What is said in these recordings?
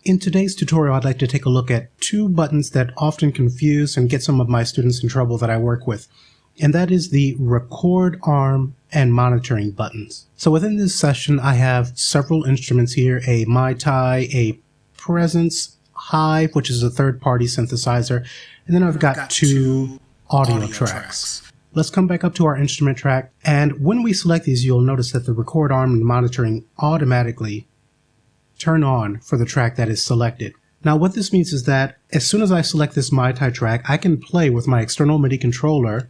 In today's tutorial, I'd like to take a look at two buttons that often confuse and get some of my students in trouble that I work with, and that is the record arm and monitoring buttons. So within this session, I have several instruments here, a MIDI, a Presence, Hive, which is a third-party synthesizer, and then I've got two audio tracks. Let's come back up to our instrument track, and when we select these, you'll notice that the record arm and monitoring automatically turn on for the track that is selected. Now what this means is that as soon as I select this MIDI track, I can play with my external MIDI controller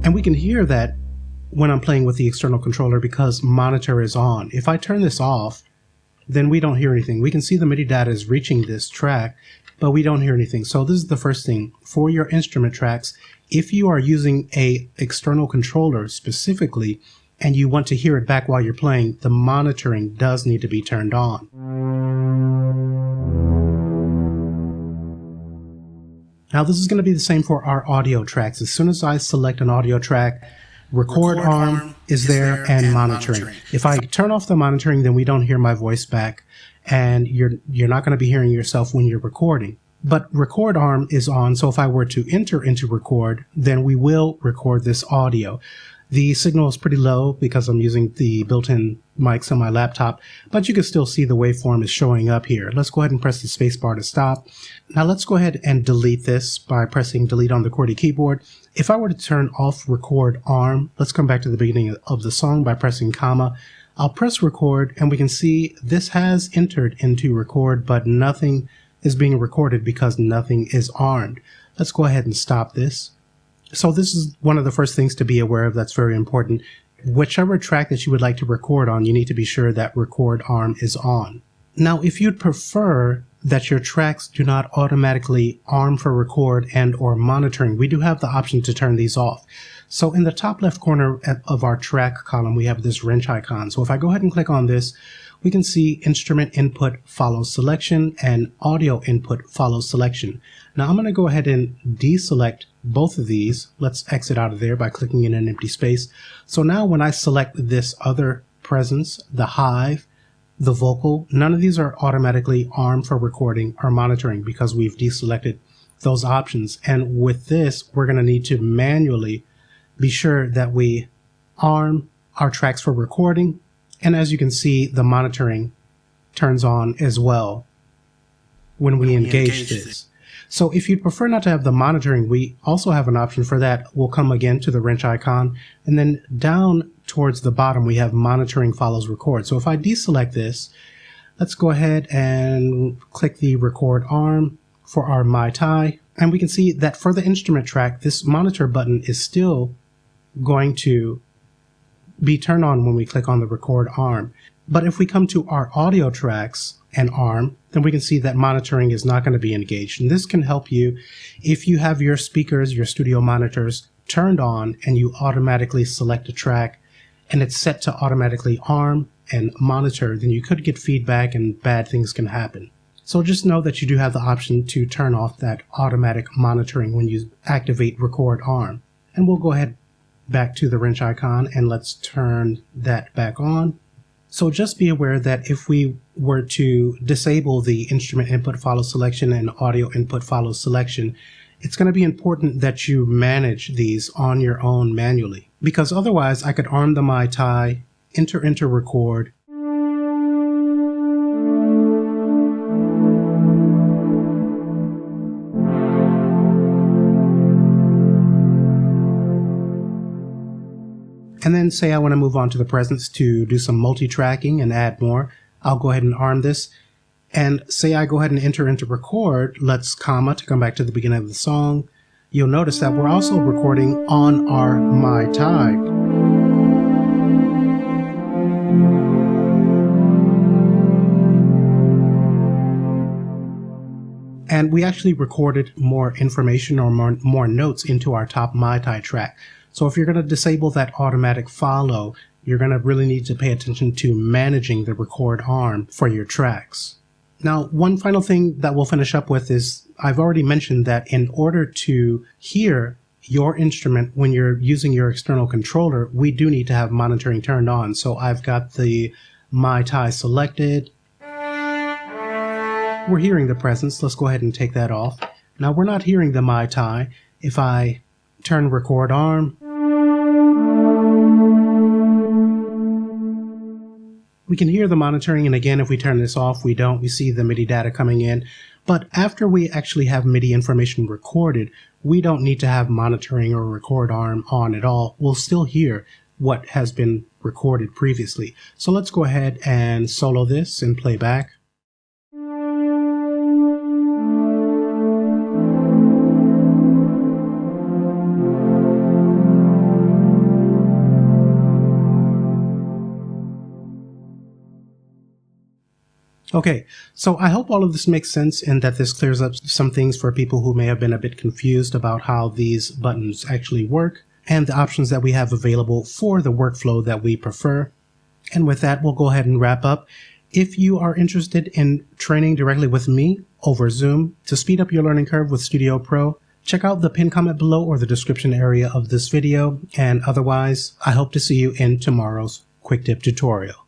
and we can hear that when I'm playing with the external controller because monitor is on. If I turn this off, then we don't hear anything. We can see the MIDI data is reaching this track, but we don't hear anything. So this is the first thing. For your instrument tracks, if you are using a external controller specifically, and you want to hear it back while you're playing, the monitoring does need to be turned on. Now this is going to be the same for our audio tracks. As soon as I select an audio track, record arm is there and monitoring. If I turn off the monitoring, then we don't hear my voice back, and you're not going to be hearing yourself when you're recording. But record arm is on, so if I were to enter into record, then we will record this audio. The signal is pretty low because I'm using the built-in mics on my laptop, but you can still see the waveform is showing up here. Let's go ahead and press the space bar to stop. Now let's go ahead and delete this by pressing delete on the QWERTY keyboard. If I were to turn off record arm, let's come back to the beginning of the song by pressing comma. I'll press record and we can see this has entered into record, but nothing is being recorded because nothing is armed. Let's go ahead and stop this. So this is one of the first things to be aware of that's very important. Whichever track that you would like to record on, you need to be sure that record arm is on. Now, if you'd prefer that your tracks do not automatically arm for record and or monitoring, we do have the option to turn these off. So in the top left corner of our track column, we have this wrench icon. So if I go ahead and click on this, we can see instrument input follows selection and audio input follows selection. Now I'm going to go ahead and deselect both of these. Let's exit out of there by clicking in an empty space. So now when I select this other presence, the Hive, the vocal, none of these are automatically armed for recording or monitoring because we've deselected those options. And with this, we're going to need to manually be sure that we arm our tracks for recording. And as you can see, the monitoring turns on as well when we engage this. So if you'd prefer not to have the monitoring, we also have an option for that. We'll come again to the wrench icon, and then down towards the bottom we have monitoring follows record. So if I deselect this, let's go ahead and click the record arm for our MIDI, and we can see that for the instrument track, this monitor button is still going to be turned on when we click on the record arm. But if we come to our audio tracks and arm, then we can see that monitoring is not going to be engaged. And this can help you if you have your speakers, your studio monitors turned on and you automatically select a track and it's set to automatically arm and monitor, then you could get feedback and bad things can happen. So just know that you do have the option to turn off that automatic monitoring when you activate record arm. And we'll go ahead back to the wrench icon and let's turn that back on. So just be aware that if we were to disable the instrument input follows selection and audio input follows selection, it's going to be important that you manage these on your own manually, because otherwise I could arm the MIDI, enter into record, and then say I want to move on to the presence to do some multi-tracking and add more. I'll go ahead and arm this. And say I go ahead and enter into record, let's comma to come back to the beginning of the song. You'll notice that we're also recording on our MIDI. And we actually recorded more information or more notes into our top MIDI track. So if you're going to disable that automatic follow, you're going to really need to pay attention to managing the record arm for your tracks. Now, one final thing that we'll finish up with is I've already mentioned that in order to hear your instrument, when you're using your external controller, we do need to have monitoring turned on. So I've got the MIDI selected. We're hearing the presence. Let's go ahead and take that off. Now we're not hearing the MIDI. If I turn record arm, we can hear the monitoring, and again, if we turn this off, we don't. We see the MIDI data coming in. But after we actually have MIDI information recorded, we don't need to have monitoring or record arm on at all. We'll still hear what has been recorded previously. So let's go ahead and solo this and play back. Okay, so I hope all of this makes sense and that this clears up some things for people who may have been a bit confused about how these buttons actually work and the options that we have available for the workflow that we prefer. And with that, we'll go ahead and wrap up. If you are interested in training directly with me over Zoom to speed up your learning curve with Studio Pro, check out the pinned comment below or the description area of this video. And otherwise, I hope to see you in tomorrow's quick tip tutorial.